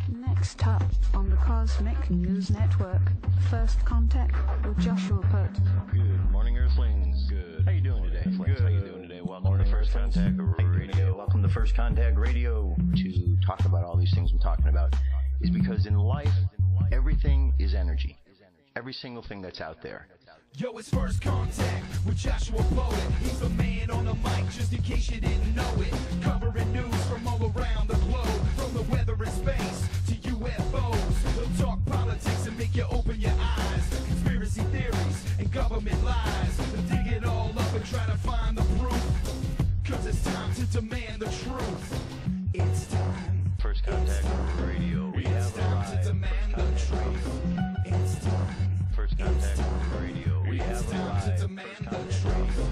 Next up on the Cosmic News Network, First Contact with Joshua Pert. Good morning, Earthlings. Good. How you doing today? Good. How you doing today? Welcome to First Contact Radio. Welcome to First Contact Radio. To talk about all these things I'm talking about is because in life, everything is energy. Every single thing that's out there. Yo, it's First Contact with Joshua Poet. He's the man on the mic, just in case you didn't know it. Covering news from all around the globe, from the weather and space to UFOs. He'll talk politics and make you open your eyes. Conspiracy theories and government lies. They'll dig it all up and try to find the proof. Cause it's time to demand the truth. It's time. First Contact Radio. We It's have time arrived. to demand the truth. It's time. First Contact Radio. We It's have time to arrived. demand the truth.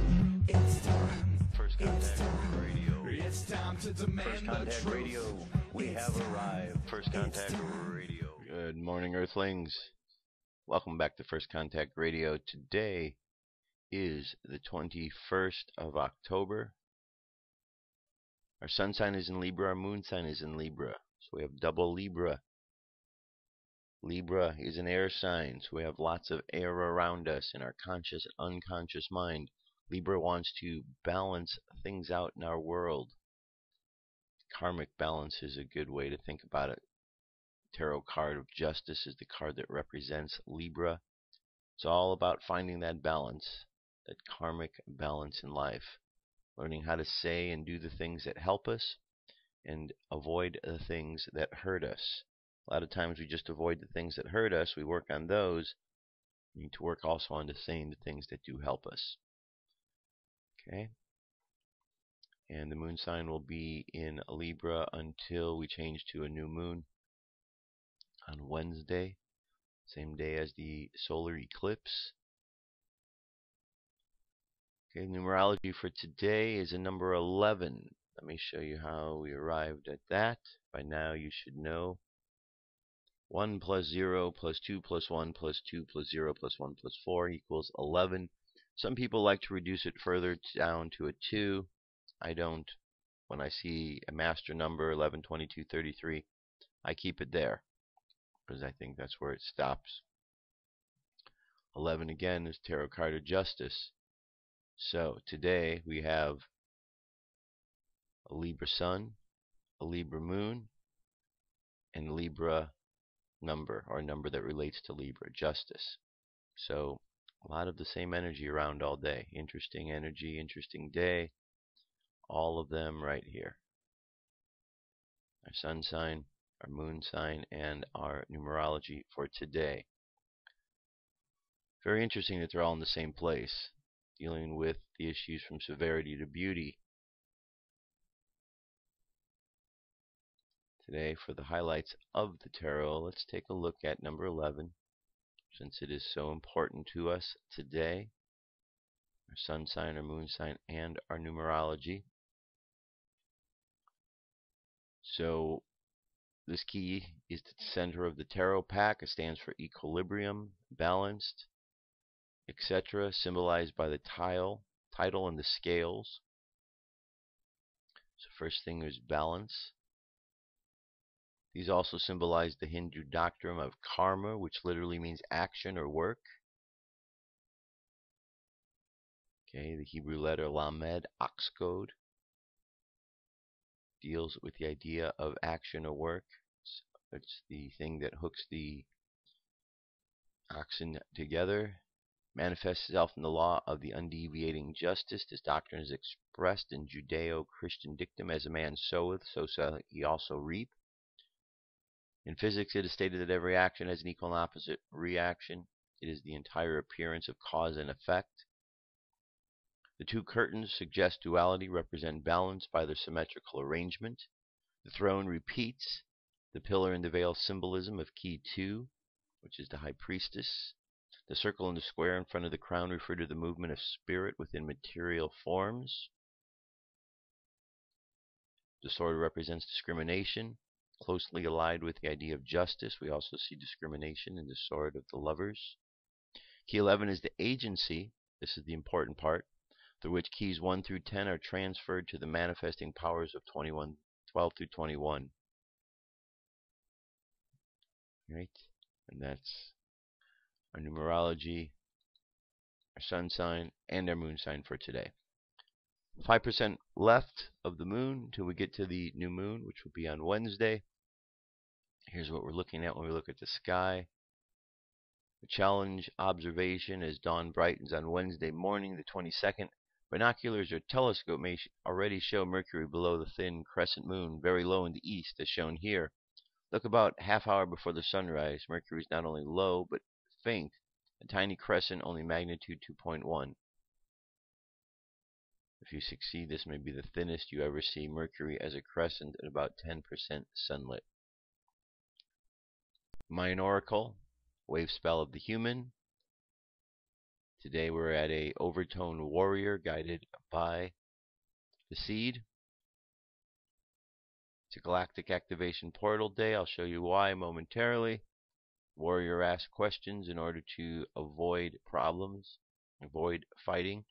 It's time. First Contact Radio. It's time to demand First the Contact truth. Radio. We have arrived. First Contact Radio. Good morning, Earthlings. Welcome back to First Contact Radio. Today is the 21st of October. Our sun sign is in Libra. Our moon sign is in Libra. So we have double Libra. Libra is an air sign, so we have lots of air around us in our conscious and unconscious mind. Libra wants to balance things out in our world. Karmic balance is a good way to think about it. Tarot card of Justice is the card that represents Libra. It's all about finding that balance, that karmic balance in life. Learning how to say and do the things that help us and avoid the things that hurt us. A lot of times we just avoid the things that hurt us. We work on those. We need to work also on saying the things that do help us. Okay? And the moon sign will be in Libra until we change to a new moon on Wednesday, same day as the solar eclipse. Okay, numerology for today is a number 11. Let me show you how we arrived at that. By now you should know. 1 plus 0 plus 2 plus 1 plus 2 plus 0 plus 1 plus 4 equals 11. Some people like to reduce it further down to a 2. I don't. When I see a master number, 11, 22, 33, I keep it there because I think that's where it stops. 11 again is Tarot card of Justice. So today we have a Libra Sun, a Libra Moon, and Libra number, or a number that relates to Libra, Justice. So a lot of the same energy around all day. Interesting energy, interesting day. All of them right here. Our sun sign, our moon sign, and our numerology for today. Very interesting that they're all in the same place, dealing with the issues from severity to beauty. Today, for the highlights of the tarot, let's take a look at number 11, since it is so important to us today. Our sun sign, our moon sign, and our numerology. So, this key is the center of the tarot pack. It stands for equilibrium, balanced, etc., symbolized by the title and the scales. So, first thing is balance. These also symbolize the Hindu doctrine of karma, which literally means action or work. Okay, the Hebrew letter Lamed, ox code, deals with the idea of action or work. It's the thing that hooks the oxen together. Manifests itself in the law of the undeviating justice. This doctrine is expressed in Judeo-Christian dictum: as a man soweth, so shall he also reap. In physics, it is stated that every action has an equal and opposite reaction. It is the entire appearance of cause and effect. The two curtains suggest duality, represent balance by their symmetrical arrangement. The throne repeats the pillar and the veil symbolism of key 2, which is the high priestess. The circle and the square in front of the crown refer to the movement of spirit within material forms. The sword represents discrimination, closely allied with the idea of justice. We also see discrimination in the sword of the lovers. Key 11 is the agency. This is the important part, through which keys 1 through 10 are transferred to the manifesting powers of 12 through 21. Right? And that's our numerology, our sun sign, and our moon sign for today. 5% left of the moon till we get to the new moon, which will be on Wednesday. Here's what we're looking at when we look at the sky. The challenge observation as dawn brightens on Wednesday morning, the 22nd. Binoculars or telescope may already show Mercury below the thin crescent moon, very low in the east, as shown here. Look about half hour before the sunrise. Mercury is not only low, but faint. A tiny crescent, only magnitude 2.1. If you succeed, this may be the thinnest you ever see Mercury as a crescent at about 10% sunlit. Mayan Oracle, wave spell of the human. Today we're at a overtone warrior guided by the seed. It's a galactic activation portal day. I'll show you why momentarily. Warrior asks questions in order to avoid problems, avoid fighting.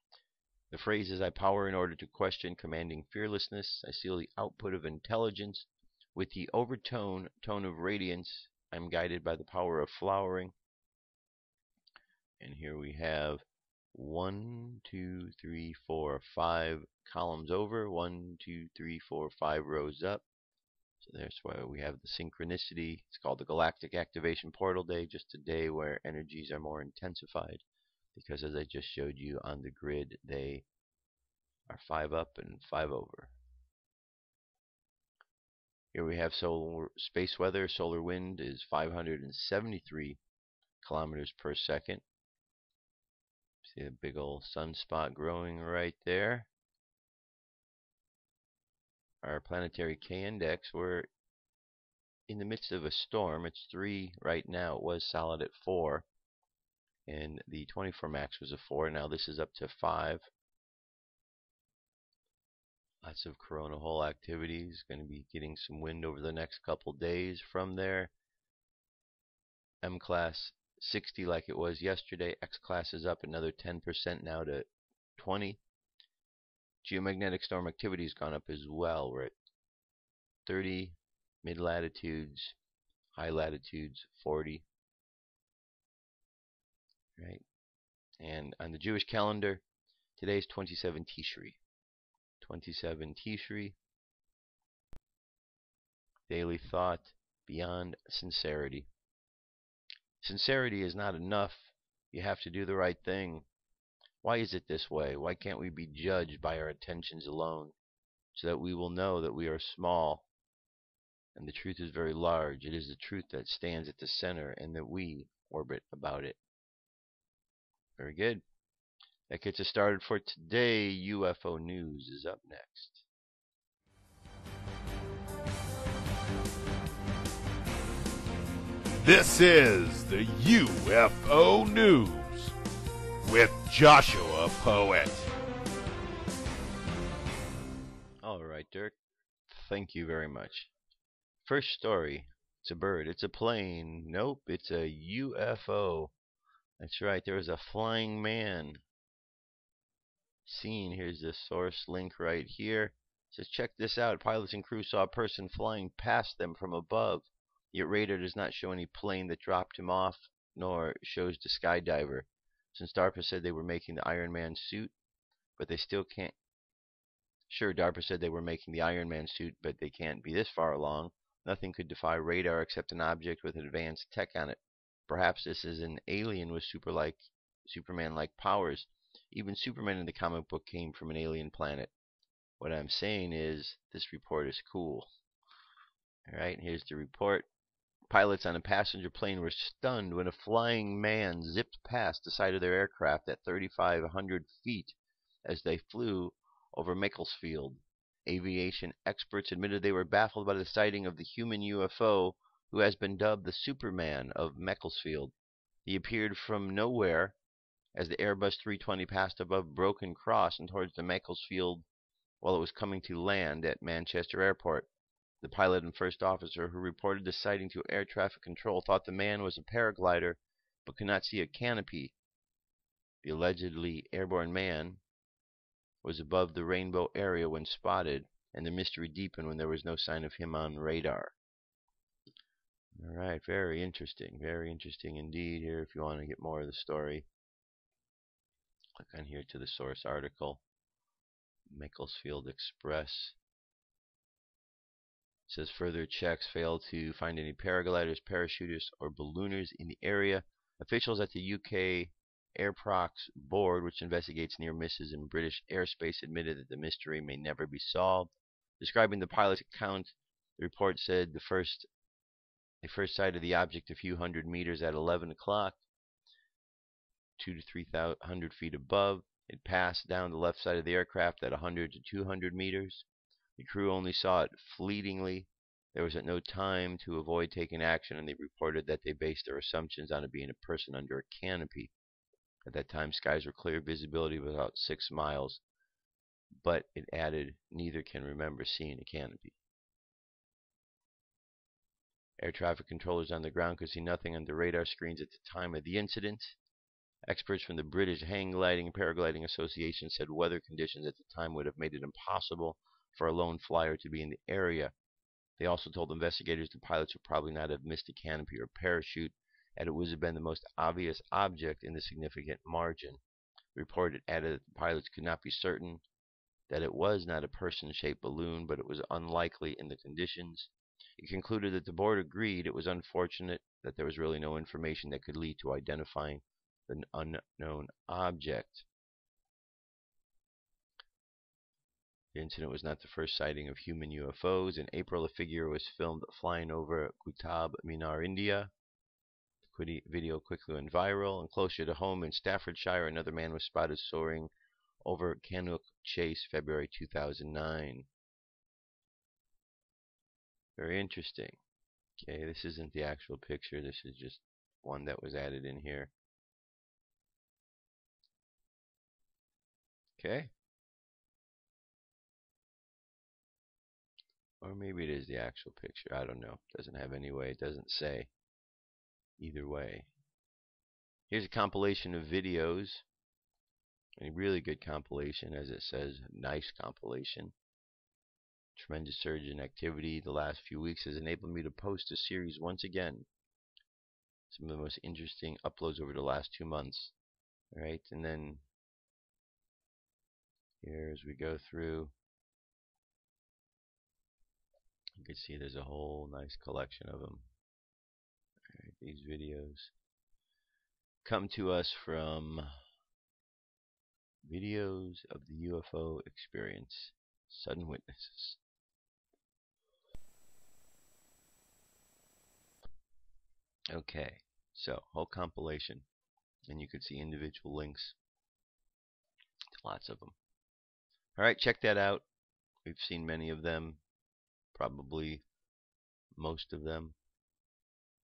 The phrase is I power in order to question, commanding fearlessness. I seal the output of intelligence. With the overtone, tone of radiance, I'm guided by the power of flowering. And here we have 1, 2, 3, 4, 5 columns over. 1, 2, 3, 4, 5 rows up. So that's why we have the synchronicity. It's called the Galactic Activation Portal Day, just a day where energies are more intensified. Because as I just showed you on the grid, they are 5 up and 5 over. Here we have solar space weather. Solar wind is 573 kilometers per second. See a big old sunspot growing right there. Our planetary K-index, we're in the midst of a storm. It's 3 right now. It was solid at 4. And the 24 max was a 4. Now this is up to 5. Lots of corona hole activities. Going to be getting some wind over the next couple days from there. M class 60 like it was yesterday. X class is up another 10% now to 20. Geomagnetic storm activity has gone up as well. We're at 30 mid latitudes, high latitudes 40. Right? And on the Jewish calendar, today's 27 Tishri. 27 Tishri. Daily thought beyond sincerity. Sincerity is not enough. You have to do the right thing. Why is it this way? Why can't we be judged by our intentions alone, so that we will know that we are small and the truth is very large? It is the truth that stands at the center and that we orbit about it. Very good. That gets us started for today. UFO news is up next. This is the UFO News with Joshua Poet. All right, Dirk. Thank you very much. First story. It's a bird. It's a plane. Nope, it's a UFO. That's right. There was a flying man seen. Here's the source link right here. It says, check this out. Pilots and crew saw a person flying past them from above. Yet radar does not show any plane that dropped him off, nor shows the skydiver. Since DARPA said they were making the Iron Man suit, but they still can't. Sure, DARPA said they were making the Iron Man suit, but they can't be this far along. Nothing could defy radar except an object with advanced tech on it. Perhaps this is an alien with Superman-like powers. Even Superman in the comic book came from an alien planet. What I'm saying is, this report is cool. Alright, here's the report. Pilots on a passenger plane were stunned when a flying man zipped past the side of their aircraft at 3,500 feet as they flew over Macclesfield. Aviation experts admitted they were baffled by the sighting of the human UFO who has been dubbed the Superman of Macclesfield. He appeared from nowhere as the Airbus 320 passed above Broken Cross and towards the Macclesfield while it was coming to land at Manchester Airport. The pilot and first officer who reported the sighting to air traffic control thought the man was a paraglider but could not see a canopy. The allegedly airborne man was above the rainbow area when spotted, and the mystery deepened when there was no sign of him on radar. All right, very interesting indeed. Here, if you want to get more of the story, click on here to the source article, Macclesfield Express. It says further checks failed to find any paragliders, parachutists, or ballooners in the area. Officials at the UK Airprox Board, which investigates near misses in British airspace, admitted that the mystery may never be solved. Describing the pilot's account, the report said they first sighted the object a few hundred meters at 11 o'clock, 200 to 300 feet above. It passed down the left side of the aircraft at 100 to 200 meters. The crew only saw it fleetingly. There was no time to avoid taking action, and they reported that they based their assumptions on it being a person under a canopy. At that time, skies were clear, visibility was about 6 miles, but it added, neither can remember seeing a canopy. Air traffic controllers on the ground could see nothing on the radar screens at the time of the incident. Experts from the British Hang Gliding and Paragliding Association said weather conditions at the time would have made it impossible for a lone flyer to be in the area. They also told investigators the pilots would probably not have missed a canopy or parachute, and it would have been the most obvious object in the significant margin. The report added that the pilots could not be certain that it was not a person-shaped balloon, but it was unlikely in the conditions. It concluded that the board agreed it was unfortunate that there was really no information that could lead to identifying the unknown object. The incident was not the first sighting of human UFOs. In April, a figure was filmed flying over Qutb Minar, India. The video quickly went viral, and closer to home in Staffordshire, another man was spotted soaring over Cannock Chase, February 2009. Very interesting. Okay, this isn't the actual picture. This is just one that was added in here. Okay. Or maybe it is the actual picture. I don't know. It doesn't have any way. It doesn't say. Either way. Here's a compilation of videos. A really good compilation, as it says. Nice compilation. Tremendous surge in activity the last few weeks has enabled me to post a series once again. Some of the most interesting uploads over the last 2 months. Alright, and then here as we go through, you can see there's a whole nice collection of them. Alright, these videos come to us from Videos of the UFO Experience, Sudden Witnesses. Okay, so whole compilation, and you could see individual links to lots of them. Alright, check that out. We've seen many of them, probably most of them,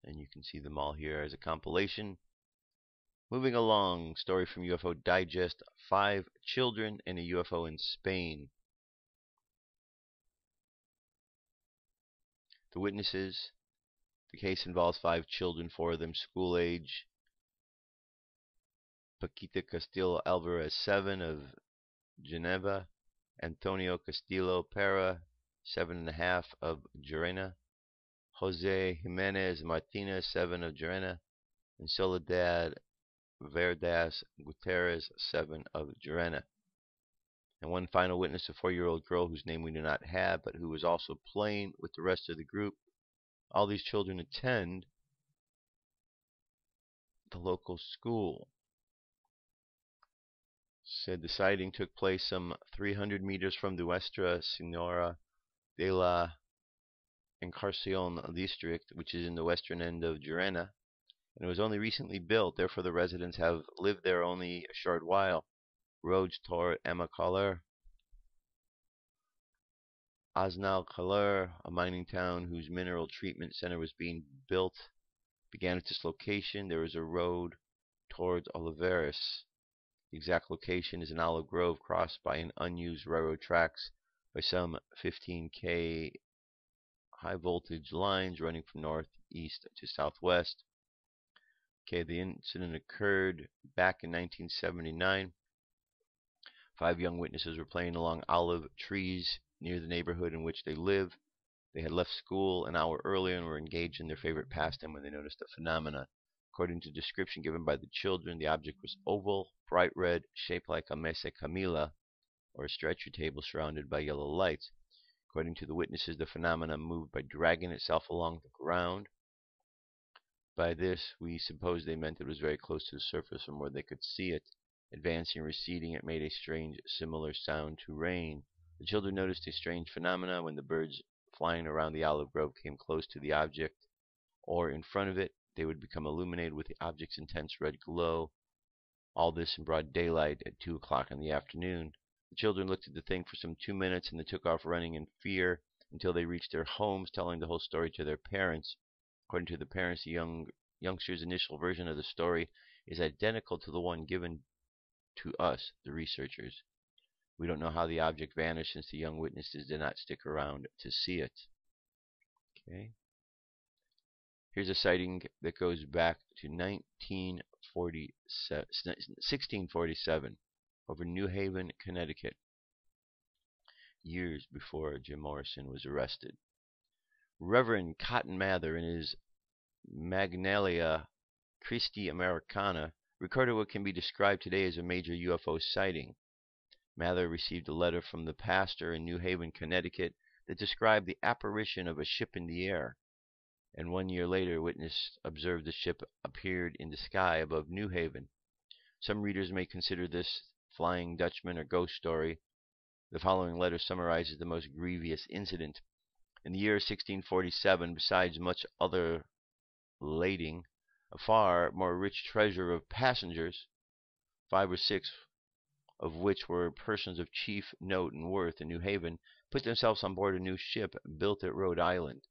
and you can see them all here as a compilation. Moving along, story from UFO Digest, 5 children and a UFO in Spain. The witnesses, the case involves 5 children, 4 of them school age. Paquita Castillo Alvarez, 7 of Geneva. Antonio Castillo Pera, 7.5 of Gerena. Jose Jimenez Martinez, 7 of Gerena. And Soledad Verdas Gutierrez, 7 of Gerena. And one final witness, a 4-year-old girl whose name we do not have, but who was also playing with the rest of the group. All these children attend the local school. Said the sighting took place some 300 meters from the Nuestra Senora de la Encarnacion district, which is in the western end of Gerena, and it was only recently built. Therefore, the residents have lived there only a short while. Roads toward Amacaler, Aznalcaler, a mining town whose mineral treatment center was being built, began at this location. There is a road towards Oliveras. The exact location is an olive grove crossed by an unused railroad tracks by some 15K high voltage lines running from northeast to southwest. Okay, the incident occurred back in 1979. 5 young witnesses were playing along olive trees near the neighborhood in which they live. They had left school an hour earlier and were engaged in their favorite pastime when they noticed a phenomena. According to the description given by the children, the object was oval, bright red, shaped like a mesa camilla, or a stretcher table surrounded by yellow lights. According to the witnesses, the phenomena moved by dragging itself along the ground. By this, we suppose they meant it was very close to the surface from where they could see it. Advancing and receding, it made a strange, similar sound to rain. The children noticed a strange phenomena when the birds flying around the olive grove came close to the object, or in front of it. They would become illuminated with the object's intense red glow. All this in broad daylight at 2 o'clock in the afternoon. The children looked at the thing for some 2 minutes and then took off running in fear until they reached their homes, telling the whole story to their parents. According to the parents, the youngster's initial version of the story is identical to the one given to us, the researchers. We don't know how the object vanished since the young witnesses did not stick around to see it. Okay. Here's a sighting that goes back to 1647 over New Haven, Connecticut, years before Jim Morrison was arrested. Reverend Cotton Mather, in his Magnalia Christi Americana, recorded what can be described today as a major UFO sighting. Mather received a letter from the pastor in New Haven, Connecticut, that described the apparition of a ship in the air. And 1 year later, witness observed the ship appeared in the sky above New Haven. Some readers may consider this Flying Dutchman or ghost story. The following letter summarizes the most grievous incident. In the year 1647, besides much other lading, a far more rich treasure of passengers, 5 or 6 of which were persons of chief note and worth in New Haven, put themselves on board a new ship built at Rhode Island,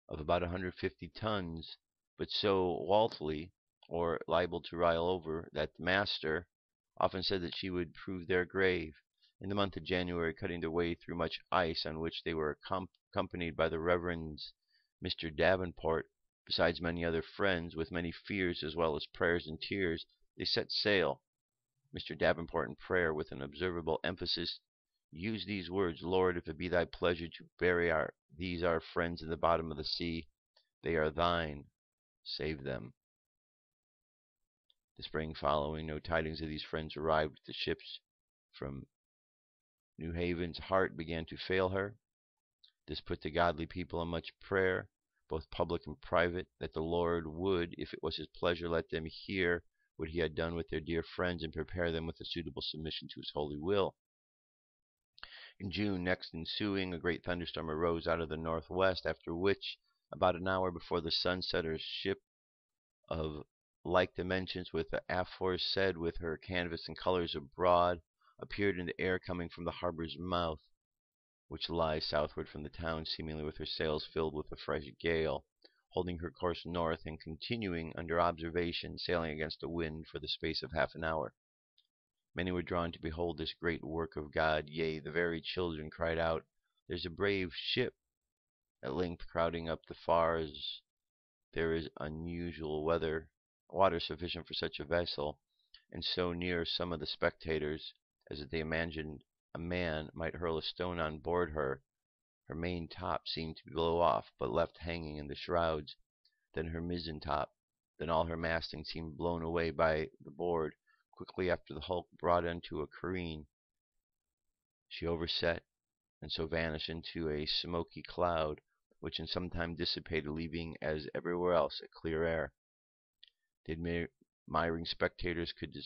of about 150 tons, but so walthy, or liable to rile over, that the master often said that she would prove their grave. In the month of January, cutting their way through much ice, on which they were accompanied by the Reverends Mr. Davenport, besides many other friends, with many fears as well as prayers and tears, they set sail. Mr. Davenport, in prayer, with an observable emphasis, used these words: "Lord, if it be thy pleasure to bury these our friends in the bottom of the sea, they are thine. Save them." The spring following, no tidings of these friends arrived with the ships from New Haven's heart began to fail her. This put the godly people on much prayer, both public and private, that the Lord would, if it was his pleasure, let them hear what he had done with their dear friends and prepare them with a suitable submission to his holy will. In June next ensuing, a great thunderstorm arose out of the northwest, after which, about an hour before the sunset, a ship of like dimensions with the aforesaid, with her canvas and colors abroad, appeared in the air, coming from the harbor's mouth, which lies southward from the town, seemingly with her sails filled with a fresh gale, holding her course north and continuing under observation, sailing against the wind for the space of half an hour. Many were drawn to behold this great work of God. Yea, the very children cried out, "There's a brave ship!" At length, crowding up the fars, there is unusual water sufficient for such a vessel, and so near some of the spectators as that they imagined a man might hurl a stone on board her. Her main top seemed to blow off, but left hanging in the shrouds. Then her mizzen top. Then all her masting seemed blown away by the board. Quickly after, the hulk brought into a careen. She overset, and so vanished into a smoky cloud, which in some time dissipated, leaving, as everywhere else, a clear air. The admiring spectators could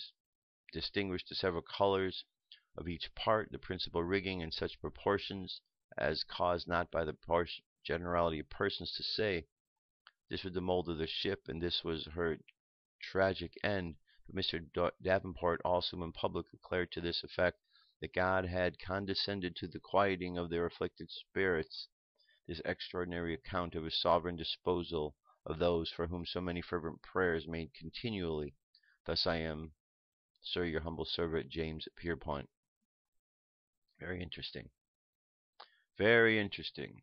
distinguish the several colors of each part, the principal rigging in such proportions as caused not by the generality of persons to say. This was the mold of the ship, and this was her tragic end. But Mr. Davenport also in public declared to this effect, that God had condescended to the quieting of their afflicted spirits. This extraordinary account of his sovereign disposal of those for whom so many fervent prayers made continually. Thus I am, Sir, your humble servant, James Pierpont. Very interesting. Very interesting.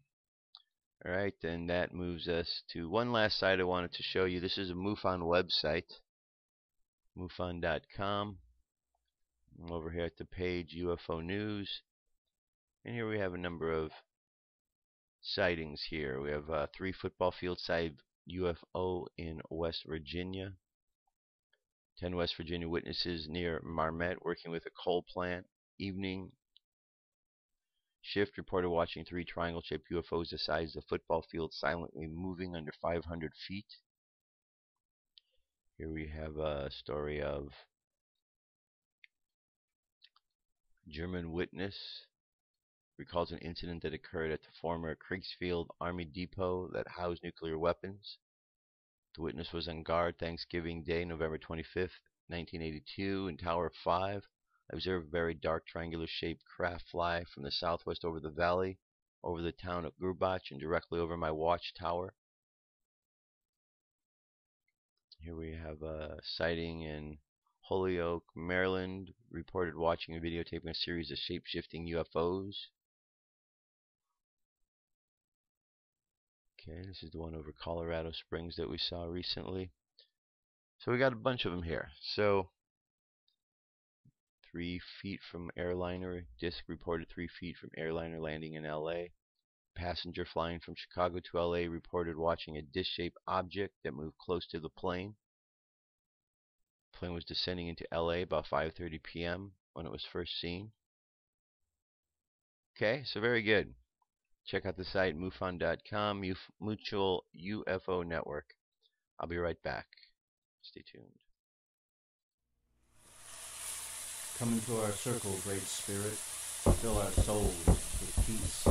All right, then that moves us to one last site I wanted to show you. This is a MUFON website, MUFON.com. I'm over here at the page UFO News, and here we have a number of sightings here. We have 3 football field-sized UFO in West Virginia. 10 West Virginia witnesses near Marmet working with a coal plant. Evening shift reported watching 3 triangle-shaped UFOs the size of a football field silently moving under 500 feet. Here we have a story of German witness recalls an incident that occurred at the former Kriegsfield Army depot that housed nuclear weapons. The witness was on guard Thanksgiving Day, November 25th, 1982, in Tower 5. I observed a very dark triangular-shaped craft fly from the southwest over the valley, over the town of Grubach, and directly over my watchtower. Here we have a sighting in Holyoke, Maryland, reported watching and videotaping a series of shape-shifting UFOs. Okay, this is the one over Colorado Springs that we saw recently. So we got a bunch of them here. So 3 feet from airliner, disc reported 3 feet from airliner landing in LA. Passenger flying from Chicago to LA reported watching a disc-shaped object that moved close to the plane. The plane was descending into LA about 5:30 p.m. when it was first seen. Okay, so very good. Check out the site MUFON.com, Mutual UFO Network. I'll be right back. Stay tuned. Come into our circle, Great Spirit. Fill our souls with peace.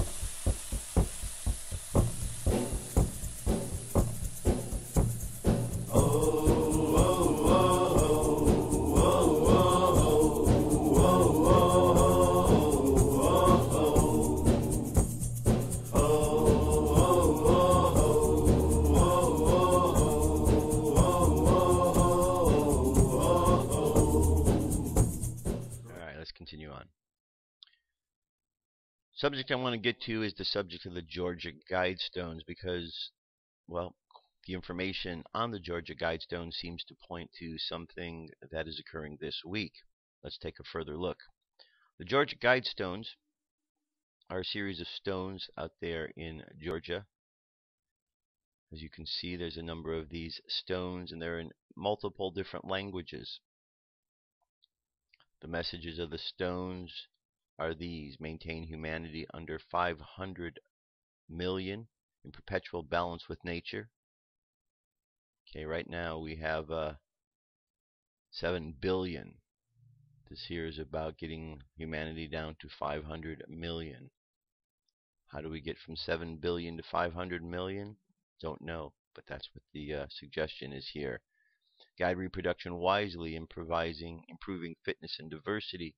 Continue on. Subject I want to get to is the subject of the Georgia Guidestones because, well, the information on the Georgia Guidestones seems to point to something that is occurring this week. Let's take a further look. The Georgia Guidestones are a series of stones out there in Georgia. As you can see, there's a number of these stones, and they're in multiple different languages. The messages of the stones are these: maintain humanity under 500 million in perpetual balance with nature. Okay, right now we have 7 billion. This here is about getting humanity down to 500 million. How do we get from 7 billion to 500 million? Don't know, but that's what the suggestion is here. Guide reproduction wisely, improving fitness and diversity.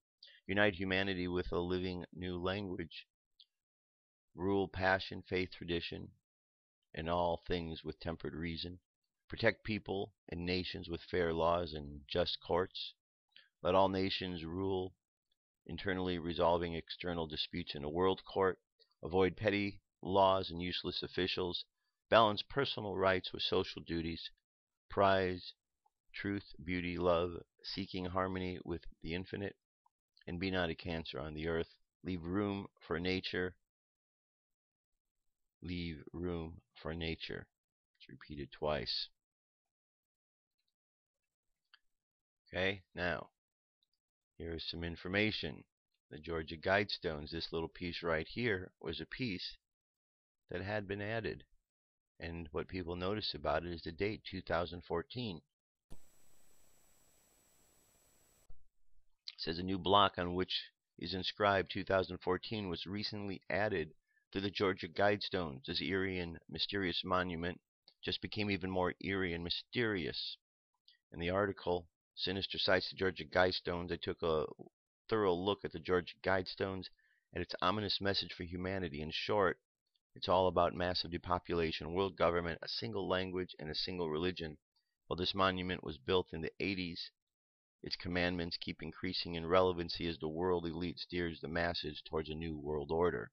Unite humanity with a living new language. Rule passion, faith, tradition, and all things with tempered reason. Protect people and nations with fair laws and just courts. Let all nations rule internally, resolving external disputes in a world court. Avoid petty laws and useless officials. Balance personal rights with social duties. Prize truth, beauty, love, seeking harmony with the infinite, and be not a cancer on the earth. Leave room for nature. Leave room for nature. It's repeated twice. Okay, now, here's some information. The Georgia Guidestones, this little piece right here, was a piece that had been added. And what people notice about it is the date, 2014. Says a new block on which is inscribed 2014 was recently added to the Georgia Guidestones. This eerie and mysterious monument just became even more eerie and mysterious. In the article, Sinister Sights the Georgia Guidestones, I took a thorough look at the Georgia Guidestones and its ominous message for humanity. In short, it's all about massive depopulation, world government, a single language, and a single religion. While this monument was built in the 80s, its commandments keep increasing in relevancy as the world elite steers the masses towards a new world order.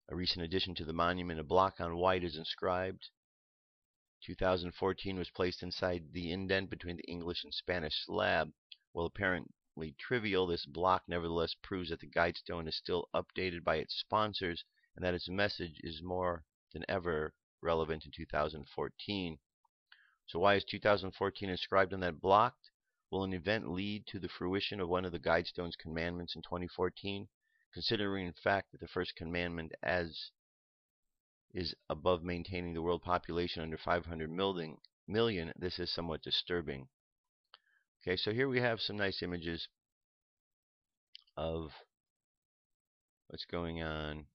A recent addition to the monument, a block on white, is inscribed. 2014 was placed inside the indent between the English and Spanish slab. While apparently trivial, this block nevertheless proves that the Guidestone is still updated by its sponsors and that its message is more than ever relevant in 2014. So why is 2014 inscribed on that block? Will an event lead to the fruition of one of the Guidestone's commandments in 2014? Considering in fact that the first commandment is above maintaining the world population under 500 million, this is somewhat disturbing. Okay, so here we have some nice images of what's going on,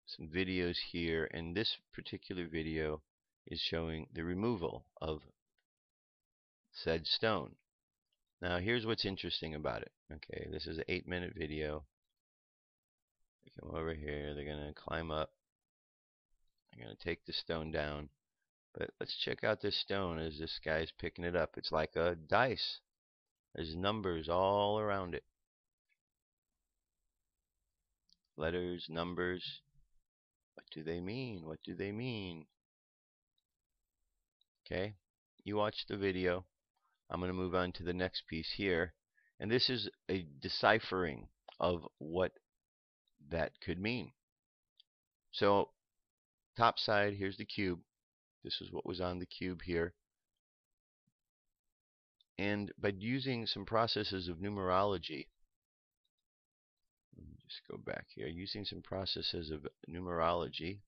some videos here, and this particular video is showing the removal of said stone. Now here's what's interesting about it. Okay, this is an 8-minute video. They come over here, they're going to climb up, they're going to take the stone down. But let's check out this stone as this guy's picking it up. It's like a dice. There's numbers all around it. Letters, numbers. What do they mean? What do they mean? Okay, you watch the video. I'm going to move on to the next piece here. And this is a deciphering of what that could mean. So, top side, here's the cube. This is what was on the cube here. And by using some processes of numerology, let me just go back here, using some processes of numerology,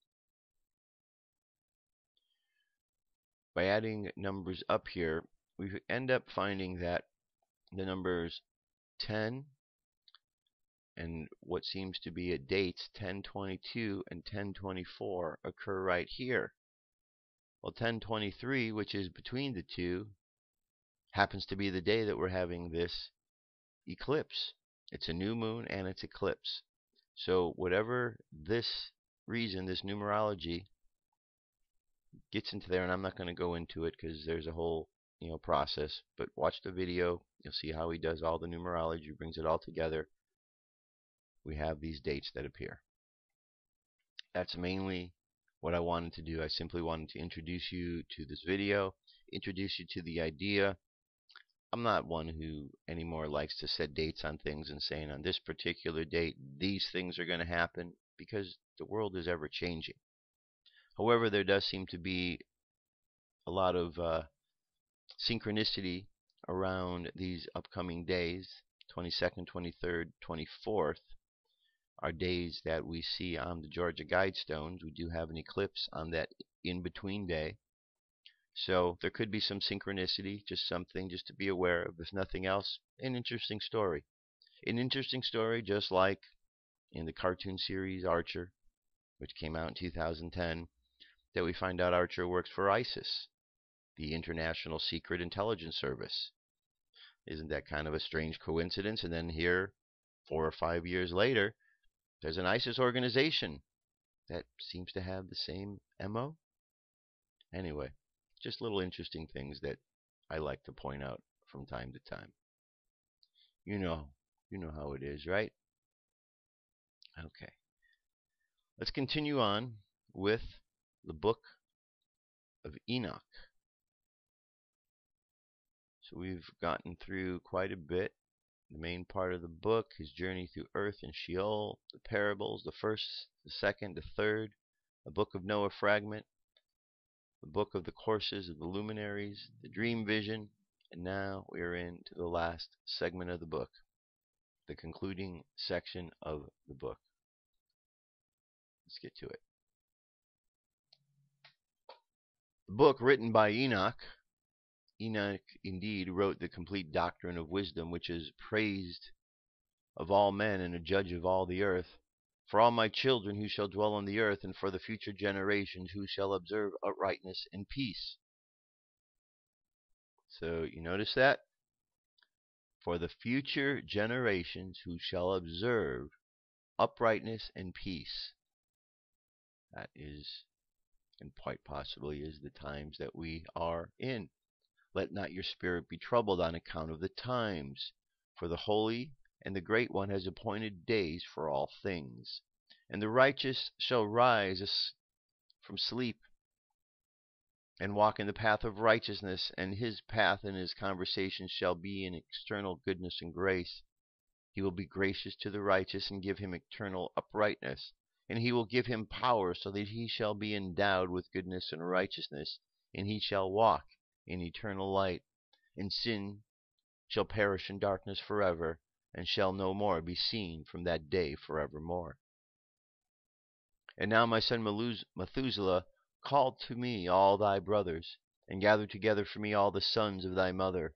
by adding numbers up here, we end up finding that the numbers 10 and what seems to be a dates 1022 and 1024 occur right here. Well, 1023, which is between the two, happens to be the day that we're having this eclipse. It's a new moon and it's eclipse. So whatever this reason, this numerology gets into there, and I'm not going to go into it because there's a whole process, but watch the video. You'll see how he does all the numerology, brings it all together. We have these dates that appear. That's mainly what I wanted to do. I simply wanted to introduce you to this video, introduce you to the idea. I'm not one who anymore likes to set dates on things and saying on this particular date these things are going to happen, because the world is ever changing. However, there does seem to be a lot of synchronicity around these upcoming days. 22nd, 23rd, 24th are days that we see on the Georgia Guidestones. We do have an eclipse on that in-between day. So there could be some synchronicity, just something just to be aware of. If nothing else, an interesting story. An interesting story, just like in the cartoon series Archer, which came out in 2010, that we find out Archer works for ISIS, the International Secret Intelligence Service. Isn't that kind of a strange coincidence? And then here, 4 or 5 years later, there's an ISIS organization that seems to have the same MO. Anyway, just little interesting things that I like to point out from time to time. You know how it is, right? Okay. Let's continue on with the book of Enoch. So we've gotten through quite a bit. The main part of the book, his journey through Earth and Sheol, the parables, the first, the second, the third, the book of Noah fragment, the book of the courses of the luminaries, the dream vision, and now we are into the last segment of the book, the concluding section of the book. Let's get to it. The book written by Enoch. Enoch indeed wrote the complete doctrine of wisdom, which is praised of all men and a judge of all the earth. For all my children who shall dwell on the earth, and for the future generations who shall observe uprightness and peace. So you notice that? For the future generations who shall observe uprightness and peace. That is, and quite possibly is, the times that we are in. Let not your spirit be troubled on account of the times, for the Holy and the Great One has appointed days for all things. And the righteous shall rise from sleep and walk in the path of righteousness, and his path and his conversation shall be in external goodness and grace. He will be gracious to the righteous and give him eternal uprightness. And he will give him power, so that he shall be endowed with goodness and righteousness, and he shall walk in eternal light. And sin shall perish in darkness forever, and shall no more be seen from that day forevermore. And now, my son Methuselah, call to me all thy brothers, and gather together for me all the sons of thy mother.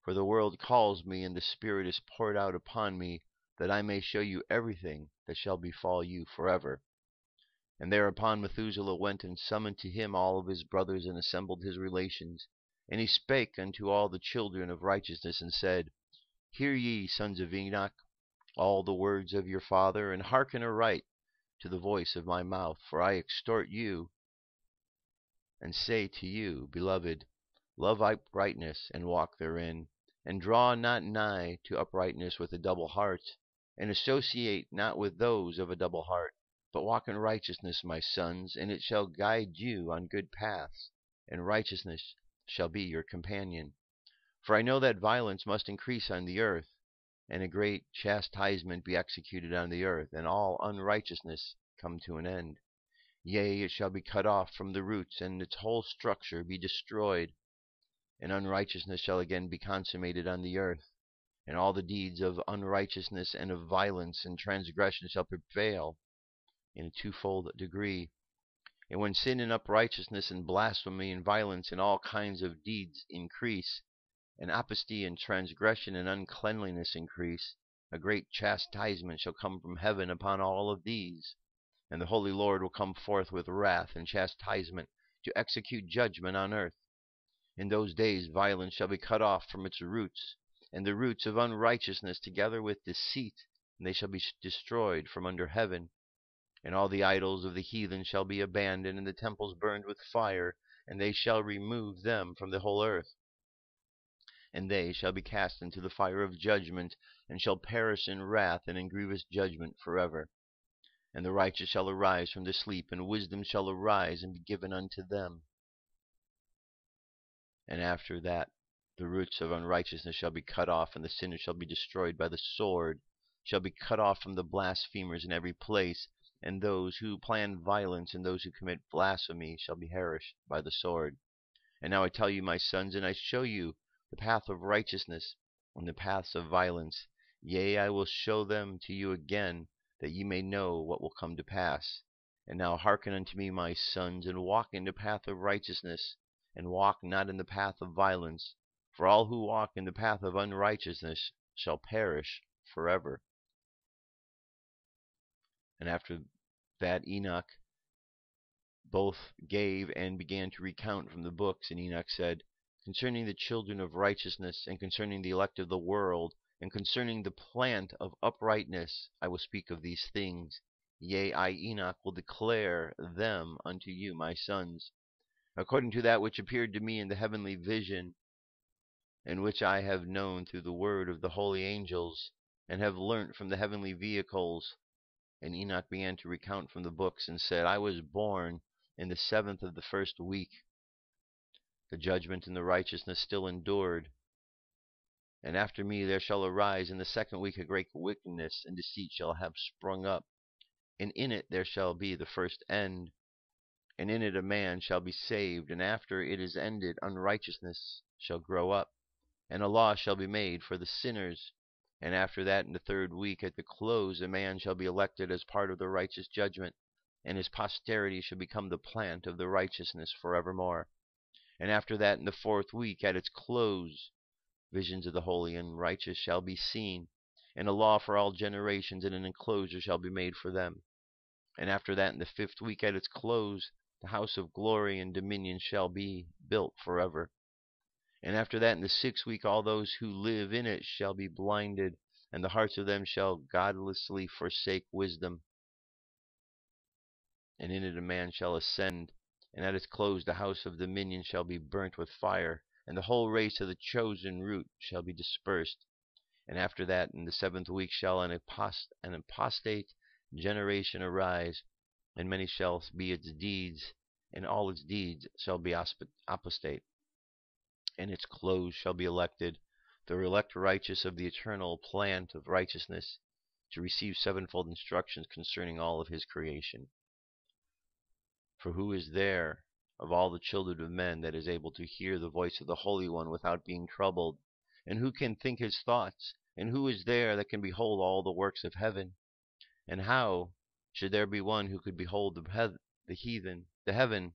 For the world calls me, and the Spirit is poured out upon me, that I may show you everything that shall befall you forever. And thereupon Methuselah went and summoned to him all of his brothers, and assembled his relations. And he spake unto all the children of righteousness, and said, Hear ye, sons of Enoch, all the words of your father, and hearken aright to the voice of my mouth. For I exhort you, and say to you, beloved, love uprightness, and walk therein, and draw not nigh to uprightness with a double heart, and associate not with those of a double heart, but walk in righteousness, my sons, and it shall guide you on good paths, and righteousness shall be your companion. For I know that violence must increase on the earth, and a great chastisement be executed on the earth, and all unrighteousness come to an end. Yea, it shall be cut off from the roots, and its whole structure be destroyed. And unrighteousness shall again be consummated on the earth, and all the deeds of unrighteousness and of violence and transgression shall prevail in a twofold degree. And when sin and unrighteousness and blasphemy and violence and all kinds of deeds increase, and apostasy and transgression and uncleanliness increase, a great chastisement shall come from heaven upon all of these. And the Holy Lord will come forth with wrath and chastisement to execute judgment on earth. In those days violence shall be cut off from its roots, and the roots of unrighteousness together with deceit, and they shall be destroyed from under heaven. And all the idols of the heathen shall be abandoned, and the temples burned with fire, and they shall remove them from the whole earth. And they shall be cast into the fire of judgment, and shall perish in wrath and in grievous judgment forever. And the righteous shall arise from the sleep, and wisdom shall arise and be given unto them. And after that the roots of unrighteousness shall be cut off, and the sinners shall be destroyed by the sword, shall be cut off from the blasphemers in every place, and those who plan violence and those who commit blasphemy shall be perished by the sword. And now I tell you, my sons, and I show you the path of righteousness and the paths of violence. Yea, I will show them to you again, that ye may know what will come to pass. And now hearken unto me, my sons, and walk in the path of righteousness, and walk not in the path of violence. For all who walk in the path of unrighteousness shall perish forever. And after that Enoch both gave and began to recount from the books. And Enoch said, Concerning the children of righteousness, and concerning the elect of the world, and concerning the plant of uprightness, I will speak of these things. Yea, I, Enoch, will declare them unto you, my sons, according to that which appeared to me in the heavenly vision, and which I have known through the word of the holy angels, and have learnt from the heavenly vehicles. And Enoch began to recount from the books, and said, I was born in the 7th of the 1st week. The judgment and the righteousness still endured. And after me there shall arise in the 2nd week a great wickedness, and deceit shall have sprung up. And in it there shall be the first end. And in it a man shall be saved, and after it is ended unrighteousness shall grow up, and a law shall be made for the sinners. And after that, in the 3rd week at the close, a man shall be elected as part of the righteous judgment, and his posterity shall become the plant of the righteousness forevermore. And after that, in the 4th week at its close, visions of the holy and righteous shall be seen, and a law for all generations, and an enclosure shall be made for them. And after that, in the 5th week at its close, the house of glory and dominion shall be built forever. And after that, in the 6th week, all those who live in it shall be blinded, and the hearts of them shall godlessly forsake wisdom. And in it a man shall ascend, and at its close the house of dominion shall be burnt with fire, and the whole race of the chosen root shall be dispersed. And after that, in the 7th week, shall an apostate generation arise, and many shall be its deeds, and all its deeds shall be apostate. And its close shall be elected, the elect righteous of the eternal plant of righteousness. to receive sevenfold instructions concerning all of his creation. For who is there of all the children of men that is able to hear the voice of the Holy One without being troubled? And who can think his thoughts? And who is there that can behold all the works of heaven? And how should there be one who could behold the heaven?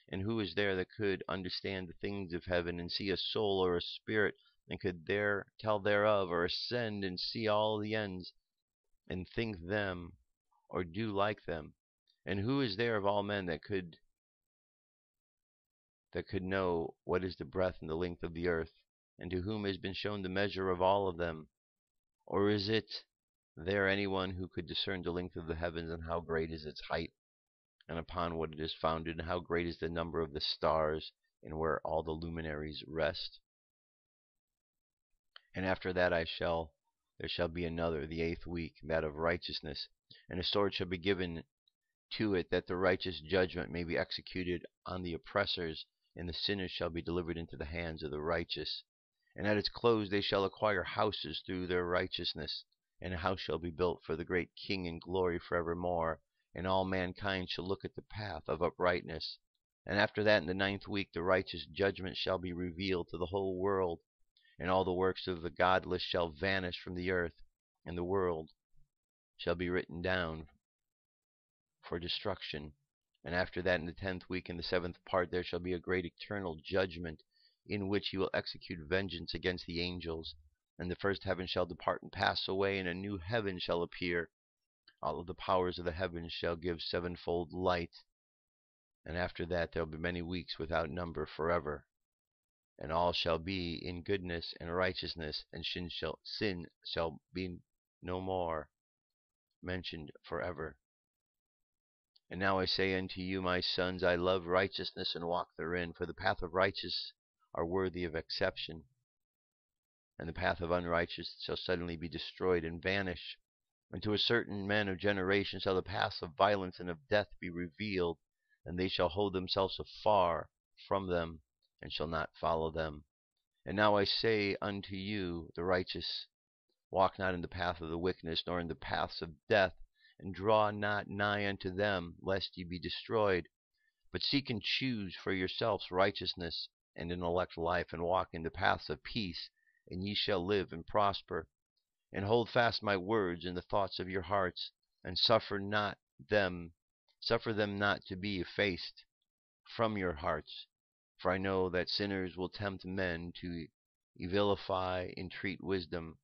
And who is there that could understand the things of heaven, and see a soul or a spirit, and could there tell thereof, or ascend and see all the ends, and think them, or do like them? And who is there of all men that could know what is the breadth and the length of the earth, and to whom has been shown the measure of all of them? Or is it there anyone who could discern the length of the heavens, and how great is its height, and upon what it is founded, and how great is the number of the stars, and where all the luminaries rest? And after that there shall be another, the 8th week, that of righteousness, and a sword shall be given to it, that the righteous judgment may be executed on the oppressors, and the sinners shall be delivered into the hands of the righteous. And at its close they shall acquire houses through their righteousness, and a house shall be built for the great King in glory forevermore, and all mankind shall look at the path of uprightness. And after that, in the 9th week, the righteous judgment shall be revealed to the whole world, and all the works of the godless shall vanish from the earth, and the world shall be written down for destruction. And after that, in the 10th week, in the 7th part, there shall be a great eternal judgment, in which he will execute vengeance against the angels. And the first heaven shall depart and pass away, and a new heaven shall appear. All of the powers of the heavens shall give sevenfold light. And after that there will be many weeks without number forever. And all shall be in goodness and righteousness, and sin shall be no more mentioned forever. And now I say unto you, my sons, I love righteousness, and walk therein, for the path of righteous are worthy of exception, and the path of unrighteous shall suddenly be destroyed and vanish. And to a certain men of generation shall the paths of violence and of death be revealed, and they shall hold themselves afar from them, and shall not follow them. And now I say unto you, the righteous, walk not in the path of the wickedness, nor in the paths of death, and draw not nigh unto them, lest ye be destroyed. But seek and choose for yourselves righteousness, and an elect life, and walk in the paths of peace, and ye shall live and prosper. And hold fast my words in the thoughts of your hearts, and suffer them not to be effaced from your hearts. For I know that sinners will tempt men to vilify, entreat wisdom,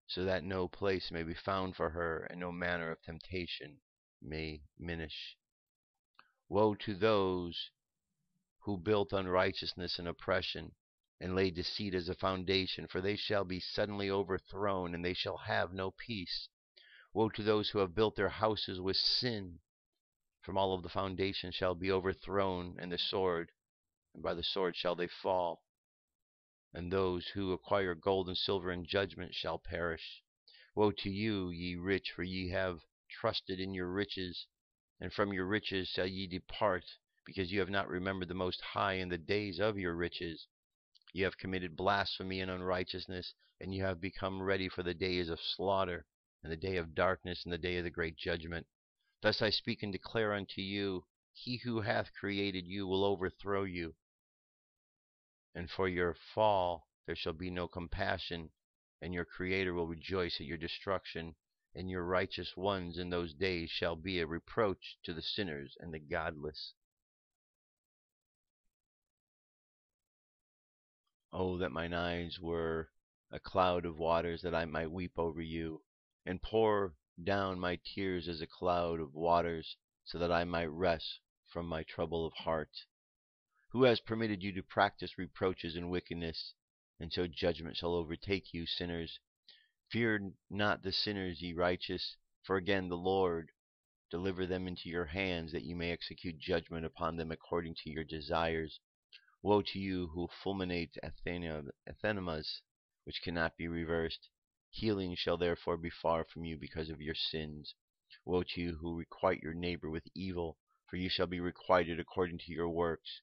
so that no place may be found for her, and no manner of temptation may diminish. Woe to those who built unrighteousness and oppression, and laid deceit as a foundation, for they shall be suddenly overthrown, and they shall have no peace. Woe to those who have built their houses with sin, from all of the foundation shall be overthrown, and by the sword shall they fall. And those who acquire gold and silver in judgment shall perish. Woe to you, ye rich, for ye have trusted in your riches, and from your riches shall ye depart, because you have not remembered the Most High in the days of your riches. You have committed blasphemy and unrighteousness, and you have become ready for the days of slaughter, and the day of darkness, and the day of the great judgment. Thus I speak and declare unto you, he who hath created you will overthrow you. And for your fall there shall be no compassion, and your Creator will rejoice at your destruction, and your righteous ones in those days shall be a reproach to the sinners and the godless. Oh, that mine eyes were a cloud of waters, that I might weep over you, and pour down my tears as a cloud of waters, so that I might rest from my trouble of heart. Who has permitted you to practice reproaches and wickedness? And so judgment shall overtake you, sinners. Fear not the sinners, ye righteous, for again the Lord deliver them into your hands, that you may execute judgment upon them according to your desires. Woe to you who fulminate anathemas, which cannot be reversed. Healing shall therefore be far from you because of your sins. Woe to you who requite your neighbor with evil, for you shall be requited according to your works.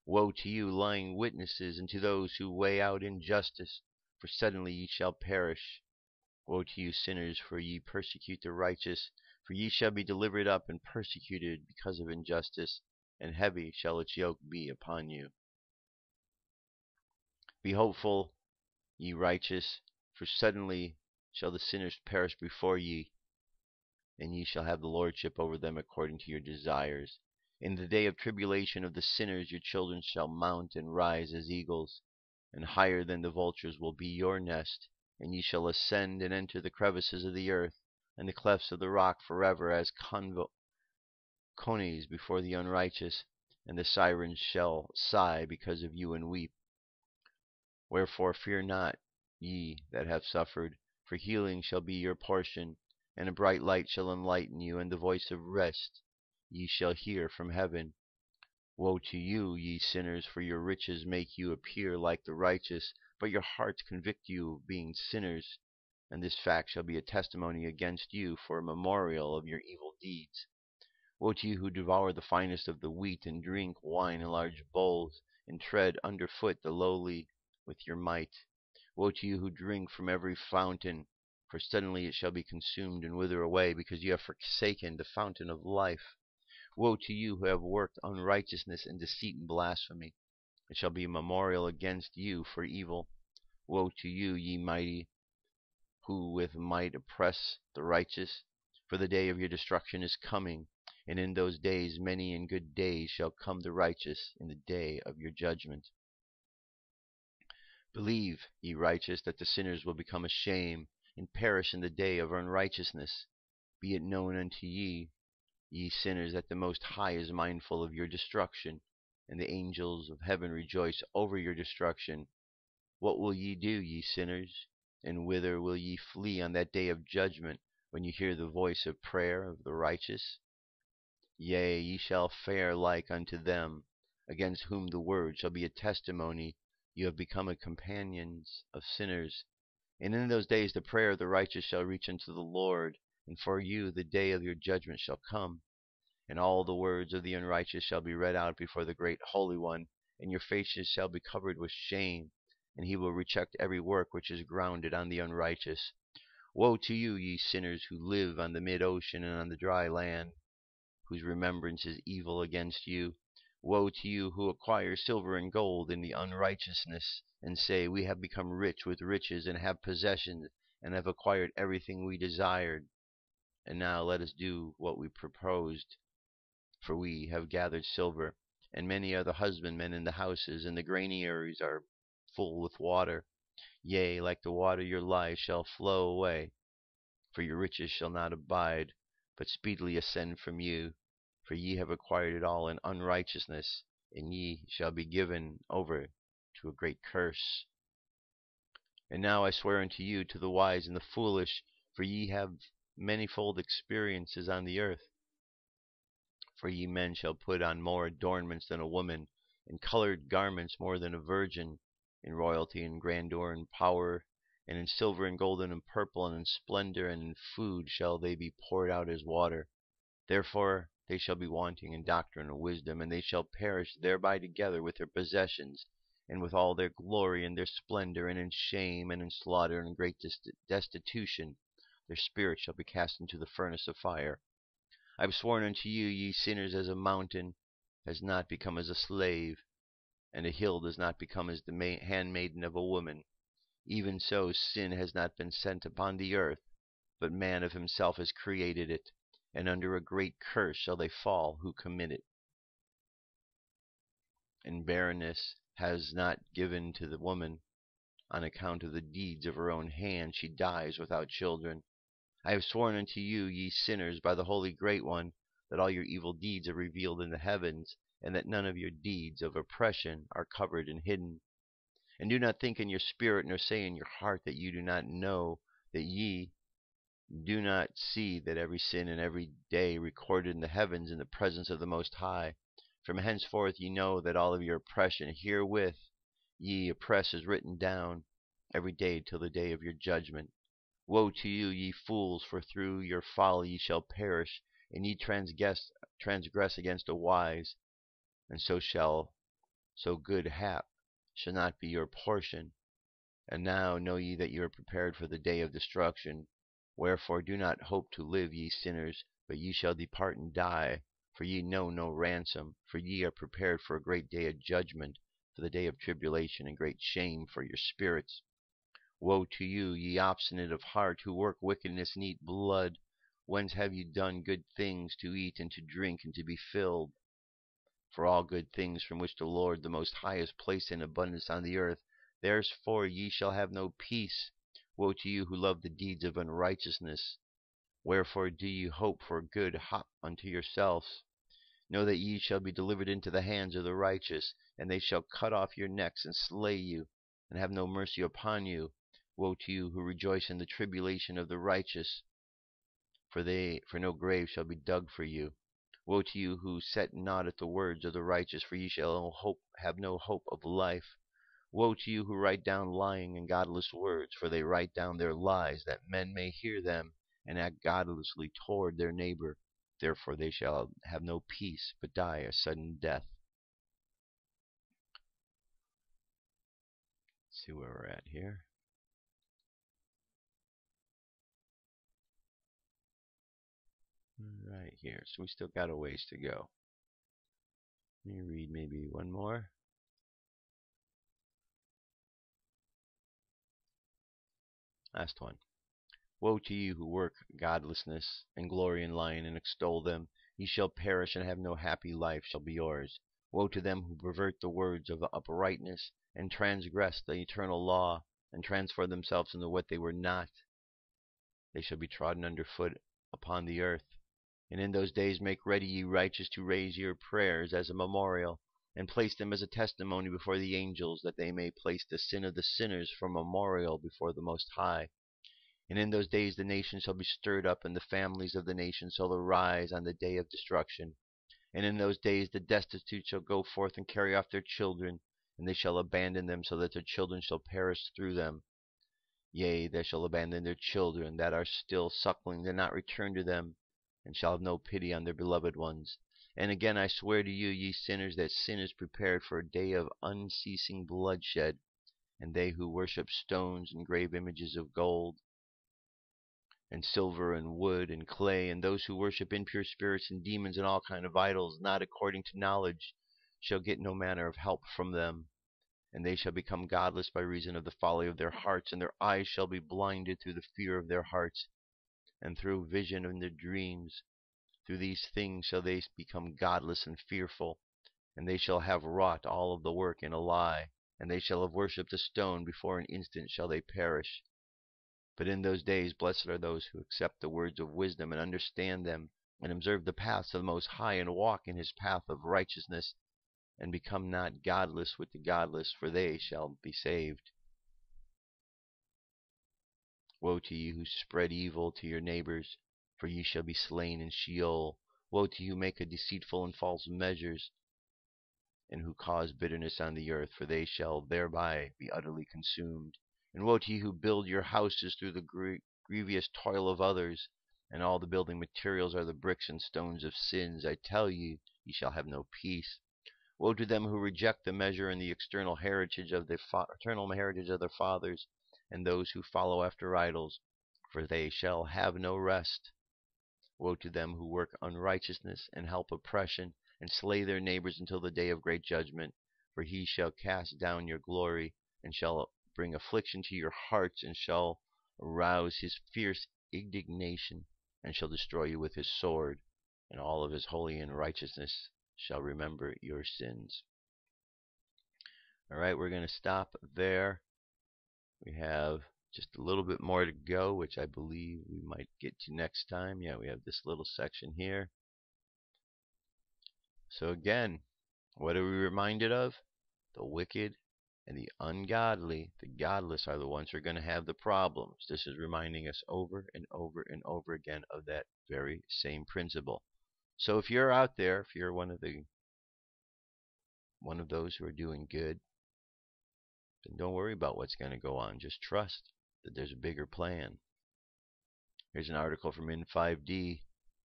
Woe to you, lying witnesses, and to those who weigh out injustice, for suddenly ye shall perish. Woe to you, sinners, for ye persecute the righteous, for ye shall be delivered up and persecuted because of injustice, and heavy shall its yoke be upon you. Be hopeful, ye righteous, for suddenly shall the sinners perish before ye, and ye shall have the lordship over them according to your desires. In the day of tribulation of the sinners your children shall mount and rise as eagles, and higher than the vultures will be your nest, and ye shall ascend and enter the crevices of the earth, and the clefts of the rock forever as cones before the unrighteous, and the sirens shall sigh because of you and weep. Wherefore fear not, ye that have suffered, for healing shall be your portion, and a bright light shall enlighten you, and the voice of rest ye shall hear from heaven. Woe to you, ye sinners, for your riches make you appear like the righteous, but your hearts convict you of being sinners, and this fact shall be a testimony against you for a memorial of your evil deeds. Woe to you who devour the finest of the wheat, and drink wine in large bowls, and tread under foot the lowly with your might. Woe to you who drink from every fountain, for suddenly it shall be consumed and wither away, because you have forsaken the fountain of life. Woe to you who have worked unrighteousness and deceit and blasphemy. It shall be a memorial against you for evil. Woe to you, ye mighty, who with might oppress the righteous, for the day of your destruction is coming, and in those days many and good days shall come the righteous in the day of your judgment. Believe, ye righteous, that the sinners will become a shame, and perish in the day of unrighteousness. Be it known unto ye, ye sinners, that the Most High is mindful of your destruction, and the angels of heaven rejoice over your destruction. What will ye do, ye sinners? And whither will ye flee on that day of judgment, when you hear the voice of prayer of the righteous? Yea, ye shall fare like unto them, against whom the word shall be a testimony. You have become a companions of sinners. And in those days the prayer of the righteous shall reach unto the Lord, and for you the day of your judgment shall come. And all the words of the unrighteous shall be read out before the great Holy One, and your faces shall be covered with shame, and he will reject every work which is grounded on the unrighteous. Woe to you, ye sinners, who live on the mid-ocean and on the dry land, whose remembrance is evil against you. Woe to you who acquire silver and gold in the unrighteousness, and say, we have become rich with riches, and have possessions, and have acquired everything we desired. And now let us do what we proposed, for we have gathered silver, and many are the husbandmen in the houses, and the granaries are full with water. Yea, like the water your lives shall flow away, for your riches shall not abide, but speedily ascend from you. For ye have acquired it all in unrighteousness, and ye shall be given over to a great curse. And now I swear unto you, to the wise and the foolish, for ye have manifold experiences on the earth. For ye men shall put on more adornments than a woman, and colored garments more than a virgin, in royalty and grandeur and power, and in silver and gold and in purple and in splendor, and in food shall they be poured out as water. Therefore they shall be wanting in doctrine and wisdom, and they shall perish thereby together with their possessions, and with all their glory and their splendor, and in shame, and in slaughter, and in great destitution. Their spirits shall be cast into the furnace of fire. I have sworn unto you, ye sinners, as a mountain has not become as a slave, and a hill does not become as the handmaiden of a woman. Even so sin has not been sent upon the earth, but man of himself has created it, and under a great curse shall they fall who commit it. And barrenness has not given to the woman, on account of the deeds of her own hand she dies without children. I have sworn unto you, ye sinners, by the Holy Great One, that all your evil deeds are revealed in the heavens, and that none of your deeds of oppression are covered and hidden. And do not think in your spirit, nor say in your heart, that you do not know, that ye do not see that every sin and every day recorded in the heavens in the presence of the Most High. From henceforth ye know that all of your oppression herewith ye oppress is written down every day till the day of your judgment. Woe to you, ye fools, for through your folly ye shall perish, and ye transgress against a wise, and so good hap shall not be your portion. And now know ye that ye are prepared for the day of destruction. Wherefore do not hope to live, ye sinners, but ye shall depart and die. For ye know no ransom, for ye are prepared for a great day of judgment, for the day of tribulation and great shame for your spirits. Woe to you, ye obstinate of heart, who work wickedness and eat blood. Whence have ye done good things to eat and to drink and to be filled? For all good things from which the Lord the Most High has placed in abundance on the earth, therefore ye shall have no peace. Woe to you who love the deeds of unrighteousness. Wherefore do ye hope for good unto yourselves? Know that ye shall be delivered into the hands of the righteous, and they shall cut off your necks and slay you, and have no mercy upon you. Woe to you who rejoice in the tribulation of the righteous, for no grave shall be dug for you. Woe to you who set not at the words of the righteous, for ye shall have no hope of life. Woe to you who write down lying and godless words, for they write down their lies, that men may hear them, and act godlessly toward their neighbor. Therefore they shall have no peace, but die a sudden death. Let's see where we're at here. Right here. So we still got a ways to go. Let me read maybe one more. Last one. Woe to you who work godlessness, and glory in lying, and extol them. Ye shall perish, and have no happy life shall be yours. Woe to them who pervert the words of uprightness, and transgress the eternal law, and transform themselves into what they were not. They shall be trodden under foot upon the earth. And in those days make ready, ye righteous, to raise your prayers as a memorial, and place them as a testimony before the angels, that they may place the sin of the sinners for memorial before the Most High. And in those days the nations shall be stirred up, and the families of the nations shall arise on the day of destruction. And in those days the destitute shall go forth and carry off their children, and they shall abandon them, so that their children shall perish through them. Yea, they shall abandon their children that are still suckling, and not return to them, and shall have no pity on their beloved ones. And again I swear to you, ye sinners, that sin is prepared for a day of unceasing bloodshed. And they who worship stones and grave images of gold, and silver, and wood, and clay, and those who worship impure spirits and demons and all kind of idols, not according to knowledge, shall get no manner of help from them. And they shall become godless by reason of the folly of their hearts, and their eyes shall be blinded through the fear of their hearts, and through vision in their dreams. Through these things shall they become godless and fearful, and they shall have wrought all of the work in a lie, and they shall have worshipped a stone, before an instant shall they perish. But in those days blessed are those who accept the words of wisdom, and understand them, and observe the paths of the Most High, and walk in his path of righteousness, and become not godless with the godless, for they shall be saved. Woe to you who spread evil to your neighbors, for ye shall be slain in Sheol. Woe to you who make a deceitful and false measures, and who cause bitterness on the earth, for they shall thereby be utterly consumed. And woe to you who build your houses through the grievous toil of others, and all the building materials are the bricks and stones of sins. I tell you, ye shall have no peace. Woe to them who reject the measure and the eternal heritage of their fathers, and those who follow after idols, for they shall have no rest. Woe to them who work unrighteousness, and help oppression, and slay their neighbors until the day of great judgment. For he shall cast down your glory, and shall bring affliction to your hearts, and shall arouse his fierce indignation, and shall destroy you with his sword, and all of his holy and righteousness shall remember your sins. All right, we're going to stop there. We have just a little bit more to go, which I believe we might get to next time. Yeah, we have this little section here. So again, what are we reminded of? The wicked and the ungodly, the godless, are the ones who are going to have the problems. This is reminding us over and over and over again of that very same principle. So if you're out there, if you're one of those who are doing good, then don't worry about what's going to go on. Just trust that there's a bigger plan. Here's an article from In5D.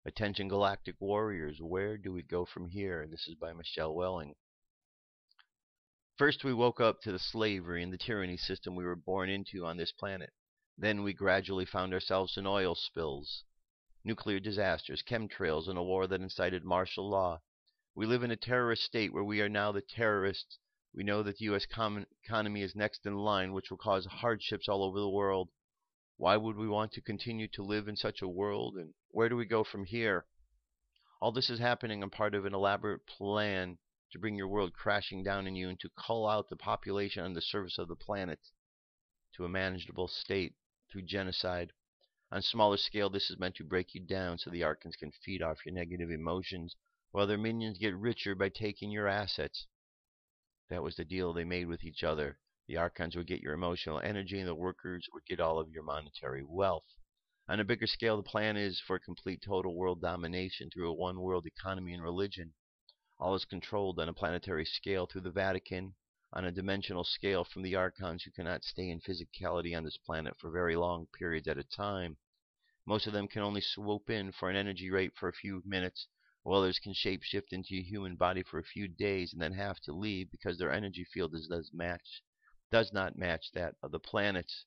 Attention Galactic Warriors, where do we go from here? This is by Michelle Welling. First, we woke up to the slavery and the tyranny system we were born into on this planet. Then we gradually found ourselves in oil spills, nuclear disasters, chemtrails, and a war that incited martial law. We live in a terrorist state where we are now the terrorists. We know that the U.S. economy is next in line, which will cause hardships all over the world. Why would we want to continue to live in such a world, and where do we go from here? All this is happening and part of an elaborate plan to bring your world crashing down on you and to cull out the population on the surface of the planet to a manageable state through genocide. On a smaller scale, this is meant to break you down so the Archons can feed off your negative emotions, while their minions get richer by taking your assets. That was the deal they made with each other. The Archons would get your emotional energy, and the workers would get all of your monetary wealth. On a bigger scale, the plan is for complete total world domination through a one-world economy and religion. All is controlled on a planetary scale through the Vatican, on a dimensional scale from the Archons who cannot stay in physicality on this planet for very long periods at a time. Most of them can only swoop in for an energy rate for a few minutes, while others can shapeshift into a human body for a few days and then have to leave because their energy field does not match that of the planets.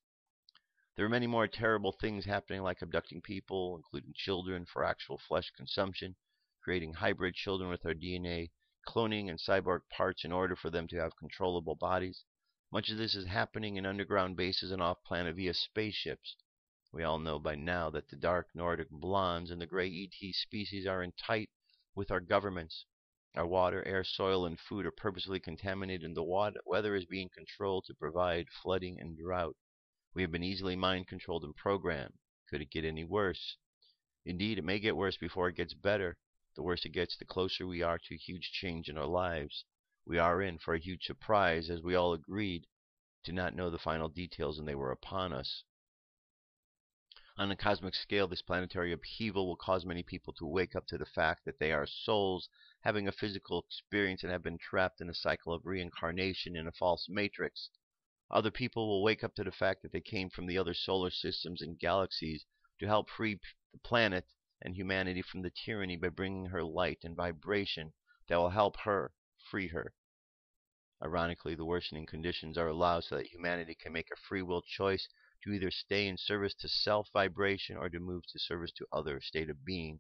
There are many more terrible things happening, like abducting people, including children, for actual flesh consumption, creating hybrid children with our DNA, cloning and cyborg parts in order for them to have controllable bodies. Much of this is happening in underground bases and off-planet via spaceships. We all know by now that the dark Nordic blondes and the gray ET species are in tight with our governments. Our water, air, soil, and food are purposely contaminated, and the weather is being controlled to provide flooding and drought. We have been easily mind-controlled and programmed. Could it get any worse? Indeed, it may get worse before it gets better. The worse it gets, the closer we are to a huge change in our lives. We are in for a huge surprise, as we all agreed to not know the final details, and they were upon us. On a cosmic scale, this planetary upheaval will cause many people to wake up to the fact that they are souls having a physical experience and have been trapped in a cycle of reincarnation in a false matrix. Other people will wake up to the fact that they came from the other solar systems and galaxies to help free the planet and humanity from the tyranny by bringing her light and vibration that will help her free her. Ironically, the worsening conditions are allowed so that humanity can make a free will choice to either stay in service to self-vibration or to move to service to other state of being.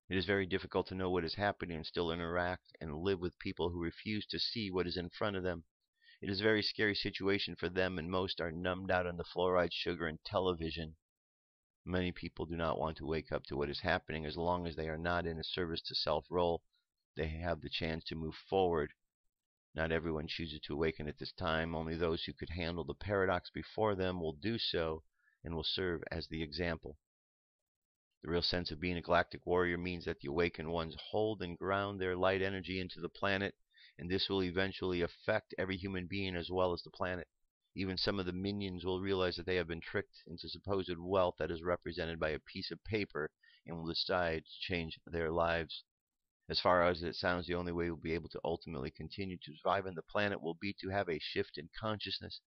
It is very difficult to know what is happening and still interact and live with people who refuse to see what is in front of them. It is a very scary situation for them, and most are numbed out on the fluoride, sugar, and television. Many people do not want to wake up to what is happening. As long as they are not in a service to self role, they have the chance to move forward. Not everyone chooses to awaken at this time. Only those who could handle the paradox before them will do so and will serve as the example. The real sense of being a galactic warrior means that the awakened ones hold and ground their light energy into the planet, and this will eventually affect every human being as well as the planet. Even some of the minions will realize that they have been tricked into supposed wealth that is represented by a piece of paper and will decide to change their lives. As far as it sounds, the only way we'll be able to ultimately continue to survive on the planet will be to have a shift in consciousness.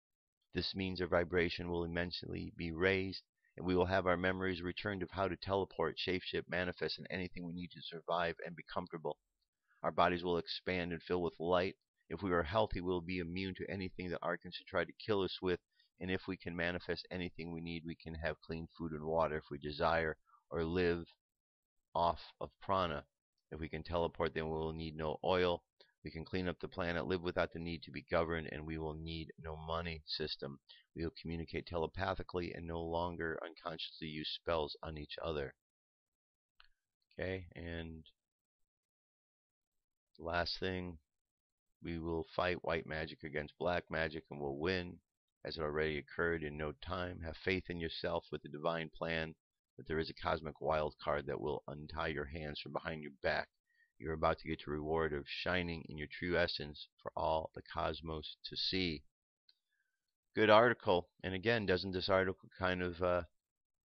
This means our vibration will immensely be raised, and we will have our memories returned of how to teleport, shapeshift, manifest, and anything we need to survive and be comfortable. Our bodies will expand and fill with light. If we are healthy, we will be immune to anything that Archons should try to kill us with, and if we can manifest anything we need, we can have clean food and water if we desire, or live off of prana. If we can teleport, then we will need no oil. We can clean up the planet, live without the need to be governed, and we will need no money system. We will communicate telepathically and no longer unconsciously use spells on each other. Okay, and the last thing, we will fight white magic against black magic and will win, as it already occurred in no time. Have faith in yourself with the divine plan, that there is a cosmic wild card that will untie your hands from behind your back. You're about to get the reward of shining in your true essence for all the cosmos to see. Good article. And again, doesn't this article kind of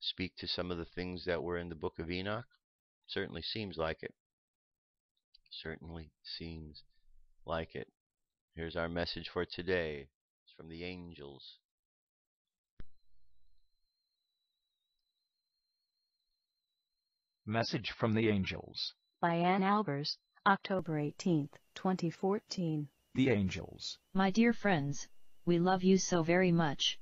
speak to some of the things that were in the Book of Enoch? Certainly seems like it. Certainly seems like it. Here's our message for today. It's from the angels. Message from the Angels by Ann Albers, October 18, 2014. The angels. My dear friends, we love you so very much.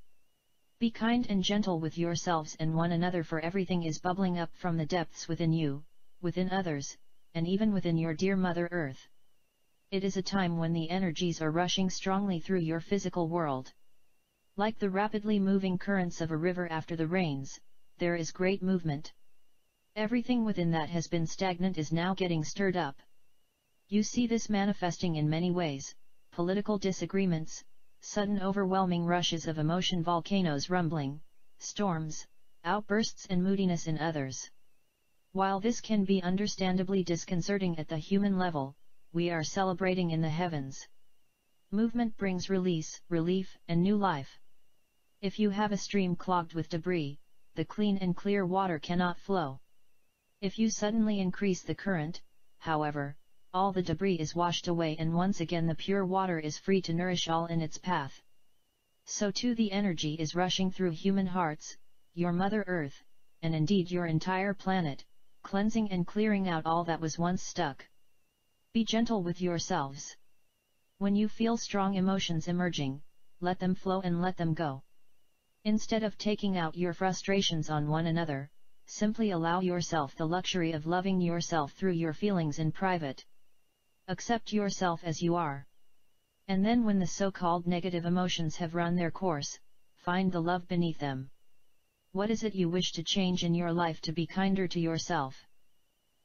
Be kind and gentle with yourselves and one another, for everything is bubbling up from the depths within you, within others, and even within your dear Mother Earth. It is a time when the energies are rushing strongly through your physical world. Like the rapidly moving currents of a river after the rains, there is great movement. Everything within that has been stagnant is now getting stirred up. You see this manifesting in many ways: political disagreements, sudden overwhelming rushes of emotion, volcanoes rumbling, storms, outbursts and moodiness in others. While this can be understandably disconcerting at the human level, we are celebrating in the heavens. Movement brings release, relief, and new life. If you have a stream clogged with debris, the clean and clear water cannot flow. If you suddenly increase the current, however, all the debris is washed away and once again the pure water is free to nourish all in its path. So too the energy is rushing through human hearts, your Mother Earth, and indeed your entire planet, cleansing and clearing out all that was once stuck. Be gentle with yourselves. When you feel strong emotions emerging, let them flow and let them go. Instead of taking out your frustrations on one another, simply allow yourself the luxury of loving yourself through your feelings in private. Accept yourself as you are. And then when the so-called negative emotions have run their course, find the love beneath them. What is it you wish to change in your life to be kinder to yourself?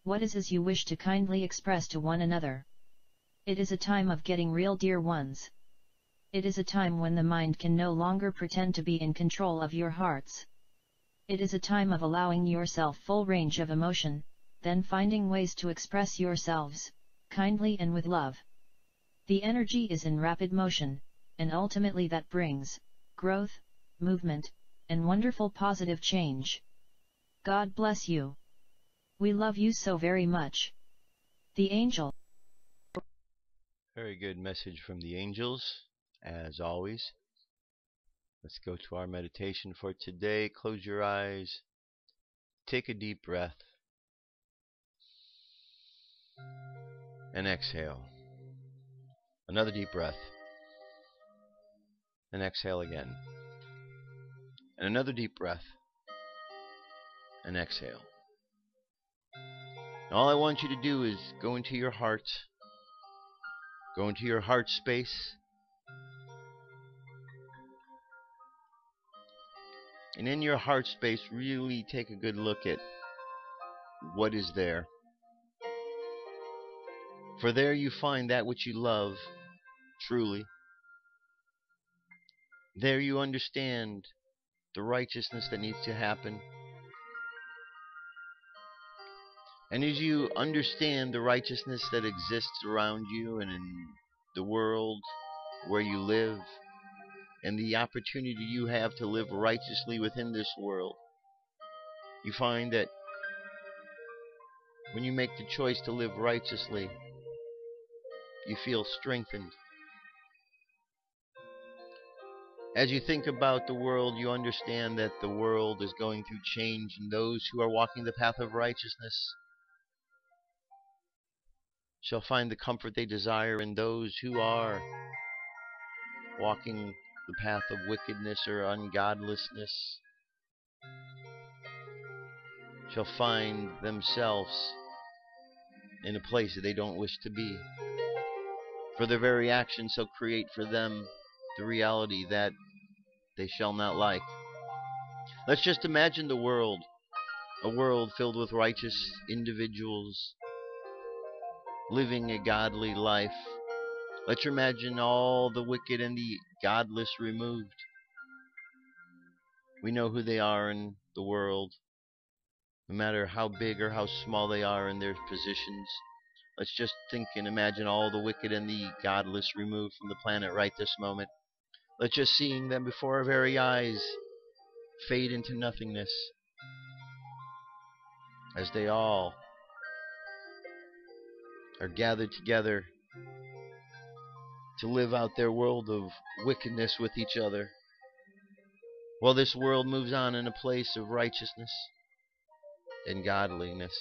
What is it you wish to kindly express to one another? It is a time of getting real, dear ones. It is a time when the mind can no longer pretend to be in control of your hearts. It is a time of allowing yourself full range of emotion, then finding ways to express yourselves, kindly and with love. The energy is in rapid motion, and ultimately that brings growth, movement, and wonderful positive change. God bless you. We love you so very much. The Angel. Very good message from the angels, as always. Let's go to our meditation for today. Close your eyes. Take a deep breath. And exhale. Another deep breath. And exhale again. And another deep breath. And exhale. And all I want you to do is go into your heart. Go into your heart space. And in your heart space, really take a good look at what is there. For there you find that which you love, truly. There you understand the righteousness that needs to happen. And as you understand the righteousness that exists around you and in the world where you live, and the opportunity you have to live righteously within this world, you find that when you make the choice to live righteously, you feel strengthened. As you think about the world, you understand that the world is going through change, and those who are walking the path of righteousness shall find the comfort they desire, and those who are walking the path of wickedness or ungodlessness shall find themselves in a place that they don't wish to be. For their very actions shall create for them the reality that they shall not like. Let's just imagine the world, a world filled with righteous individuals living a godly life. Let's imagine all the wicked and the godless removed. We know who they are in the world, no matter how big or how small they are in their positions. Let's just think and imagine all the wicked and the godless removed from the planet right this moment. Let's just seeing them before our very eyes fade into nothingness as they all are gathered together to live out their world of wickedness with each other, while this world moves on in a place of righteousness and godliness.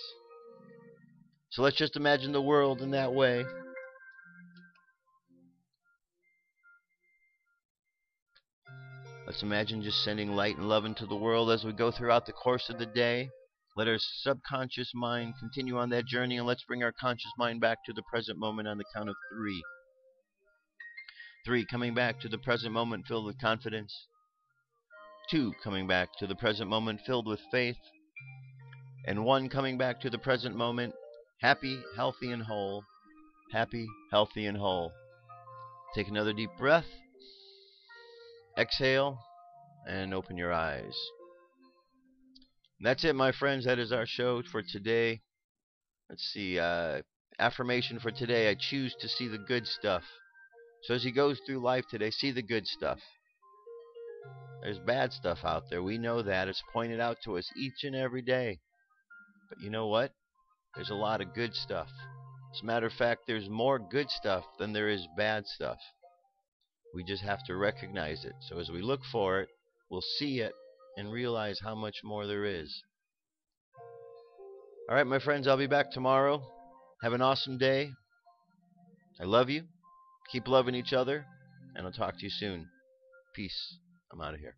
So let's just imagine the world in that way. Let's imagine just sending light and love into the world as we go throughout the course of the day. Let our subconscious mind continue on that journey, and let's bring our conscious mind back to the present moment on the count of 3. 3, coming back to the present moment filled with confidence. 2, coming back to the present moment filled with faith. And 1, coming back to the present moment happy, healthy, and whole. Happy, healthy, and whole. Take another deep breath. Exhale and open your eyes. That's it, my friends. That is our show for today. Let's see. Affirmation for today. I choose to see the good stuff. So as you go through life today, see the good stuff. There's bad stuff out there. We know that. It's pointed out to us each and every day. But you know what? There's a lot of good stuff. As a matter of fact, there's more good stuff than there is bad stuff. We just have to recognize it. So as we look for it, we'll see it and realize how much more there is. All right, my friends, I'll be back tomorrow. Have an awesome day. I love you. Keep loving each other, and I'll talk to you soon. Peace. I'm out of here.